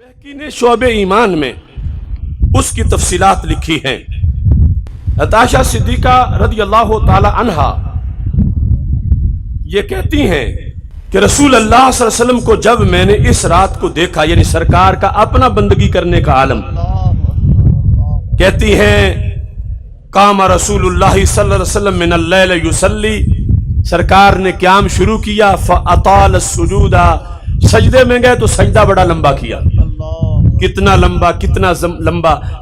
ने शोबे ईमान में उसकी तफसीलात लिखी हैं। आयशा सिद्दीका रदियल्लाहु ताला अन्हा ये कहती हैं कि रसूल अल्लाह सल्लल्लाहु अलैहि वसल्लम को जब मैंने इस रात को देखा, यानी सरकार का अपना बंदगी करने का आलम, कहती हैं कामा रसूलुल्लाह सल्लल्लाहु अलैहि वसल्लम मिनल लैल युसल्ली, सरकार ने क़याम शुरू किया, फ़अताल सुजूदा, सजदे में गए तो सजदा बड़ा लंबा किया। कितना लंबा,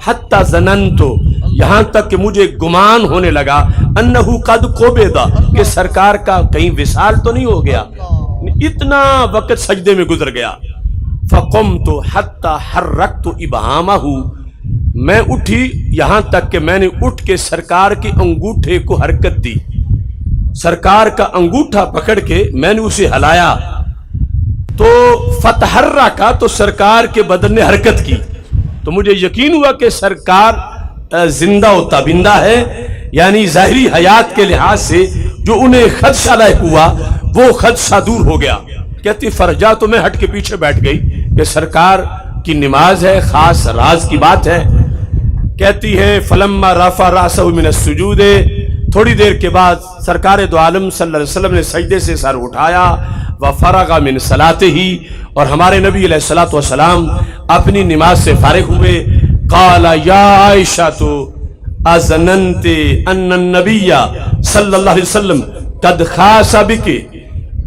हत्ता ज़ननतु, यहाँ तक कि मुझे गुमान होने लगा, अन्नहु कद क़ुबिदा, कि सरकार का कहीं विसाल तो नहीं हो गया। इतना वक्त सजदे में गुजर गया। फ़क़ुमतु हत्ता हर्रकतु इबहामहु, मैं उठी यहाँ तक कि मैंने उठ के सरकार के अंगूठे को हरकत दी, सरकार का अंगूठा पकड़ के मैंने उसे हिलाया, तो फतहर्रा का, तो सरकार के बदन ने हरकत की, तो मुझे यकीन हुआ कि सरकार जिंदा व ताबिंदा है, यानी ज़ाहिरी हयात के लिहाज से जो उन्हें खदशा लायक हुआ वो खदशा दूर हो गया। कहती फरजा, तो मैं हट के पीछे बैठ गई कि सरकार की नमाज है, खास राज की बात है। कहती है फलम्मा रफा रासहु मिन अस्सुजूदे, थोड़ी देर के बाद सरकार दो आलम सल्लल्लाहु अलैहि वसल्लम ने सजदे से सर उठाया, व फरगा मिन सलातिही, और हमारे नबी अलैहिस्सलातु वस्सलाम अपनी नमाज से फारिग हुए। काला या आयशा तो अज़नन्ते अन्न नबिय्या सल्लल्लाहु अलैहि वसल्लम कद खासा बिके,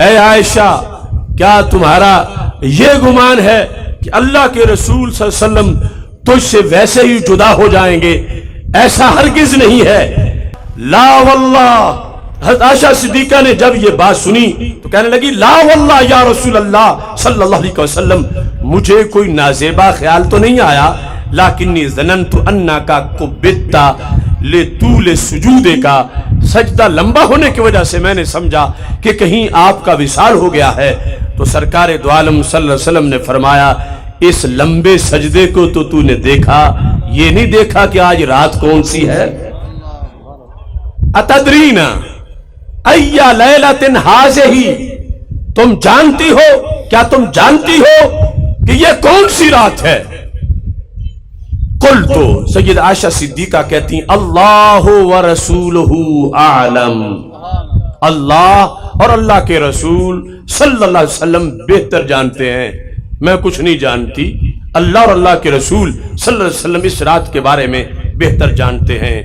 ऐ आयशा क्या तुम्हारा ये गुमान है कि अल्लाह के रसूल सल्लल्लाहु अलैहि वसल्लम तुझसे वैसे ही जुदा हो जाएंगे? ऐसा हरगिज नहीं है। ला वल्लाह, हज़रत आयशा सिद्दीका ने जब ये बात सुनी तो कहने लगी ला वल्लाह या रसूल अल्लाह सल्लल्लाहु अलैहि वसल्लम, मुझे कोई नाजेबा ख्याल तो नहीं आया, लाकिन्नी ज़ननतु अन्नका कुबित्ता लितूल सुजूदे का, सजदा लंबा होने की वजह से मैंने समझा कि कहीं आपका विसाल हो गया है। तो सरकार दो आलम सल्लल्लाहु अलैहि वसल्लम ने फरमाया, इस लंबे सजदे को तो तूने देखा, ये नहीं देखा कि आज रात कौन सी है। अतदरीना अय्या लैलतिन हाज़िही, तुम जानती हो, क्या तुम जानती हो कि ये कौन सी रात है? कुल तो सैयद आयशा सिद्दीका कहती अल्लाह व रसूलुहु आलम, अल्लाह और अल्लाह के रसूल सल्लल्लाहु अलैहि वसल्लम बेहतर जानते हैं, मैं कुछ नहीं जानती। अल्लाह और अल्लाह के रसूल सल्लल्लाहु अलैहि वसल्लम इस रात के बारे में बेहतर जानते हैं।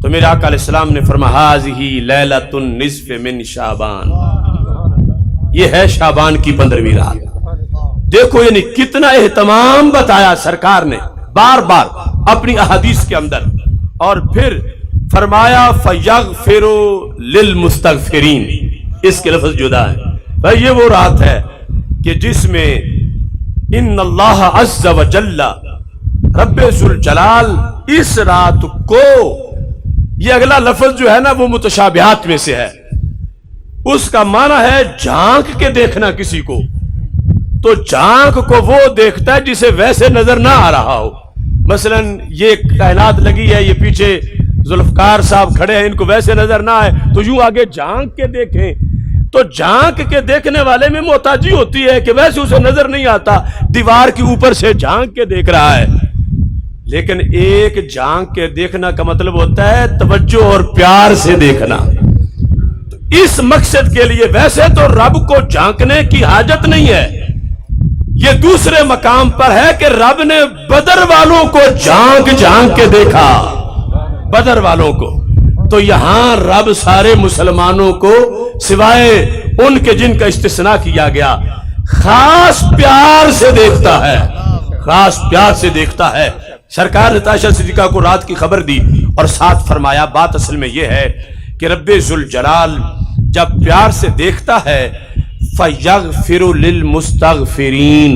तो मेरे आका अलैहिस्सलाम ने फरमाया हाज़िही लैलतुन निस्फ़ मिन शाबान, ये है शाबान की 15वीं रात। देखो यानी कितना एहतमाम बताया सरकार ने बार बार अपनी अहादीस के अंदर, और फिर फरमाया फयग़फ़िरु लिल मुस्तग़फ़िरीन, इसके लफ्ज़ जुदा है। भाई ये वो रात है कि जिसमें इन्नल्लाह अज़्ज़ व जल्ला रब्बे ज़ुल जलाल, इस रात को, ये अगला लफ्ज जो है ना वो मुतशाबिहात में से है, उसका माना है झांक के देखना किसी को, तो झांक को वो देखता है जिसे वैसे नजर ना आ रहा हो। मसलन ये कायनात लगी है, ये पीछे जुल्फकार साहब खड़े हैं, इनको वैसे नजर ना आए तो यूं आगे झांक के देखें, तो झांक के देखने वाले में मोहताजी होती है कि वैसे उसे नजर नहीं आता, दीवार के ऊपर से झांक के देख रहा है। लेकिन एक झांक के देखना का मतलब होता है तवज्जो और प्यार से देखना। तो इस मकसद के लिए वैसे तो रब को झांकने की हाजत नहीं है, ये दूसरे मकाम पर है कि रब ने बदर वालों को झांक झांक के देखा, बदर वालों को। तो यहां रब सारे मुसलमानों को सिवाय उनके जिनका इस्तिस्ना किया गया खास प्यार से देखता है, खास प्यार से देखता है। सरकार ने आयशा सिद्दीका को रात की खबर दी और साथ फरमाया बात असल में यह है कि रब्बे ज़ुल जलाल जब प्यार से देखता है फयग़फ़िरु लिल मुस्तग़फ़िरीन,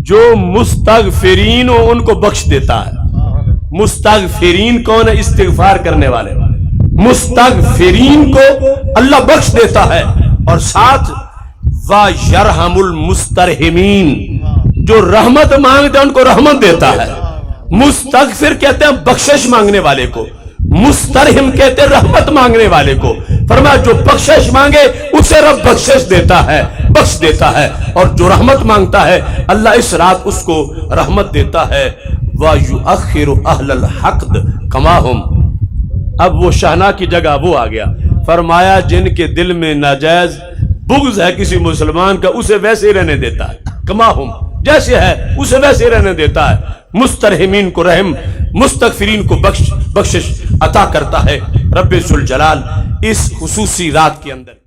जो मुस्तग़फ़िरीन हो उनको बख्श देता है। मुस्तग़फ़िरीन कौन है? इस्तिग़फ़ार करने वाले। मुस्तग़फ़िरीन को अल्लाह बख्श देता है, और साथ व यरहमुल मुस्तरहिमीन, जो रहमत मांगते हैं उनको रहमत देता है। मुस्तग़फ़िर कहते हैं बख्शिश मांगने वाले को, मुस्तरहिम कहते हैं रहमत मांगने वाले को। फरमाया जो बख्शिश मांगे उसे रब बख्शिश देता है, بخش دیتا ہے، اور جو رحمت مانگتا ہے اللہ اس رات اس کو رحمت دیتا ہے۔ وَيُؤَخِّرُ أَهْلَ الْحَقْدِ كَمَا هُمْ۔ اب وہ شہنا کی جگہ وہ آ گیا، فرمایا جن کے دل میں ناجائز بغض ہے کسی مسلمان کا اسے ویسے ہی رہنے دیتا ہے، کما ہم جیسے ہے اسے ویسے رہنے دیتا ہے، مسترحمین کو رحم، مستغفرین کو بخشش عطا کرتا ہے رب ذوالجلال اس خصوصی رات کے اندر۔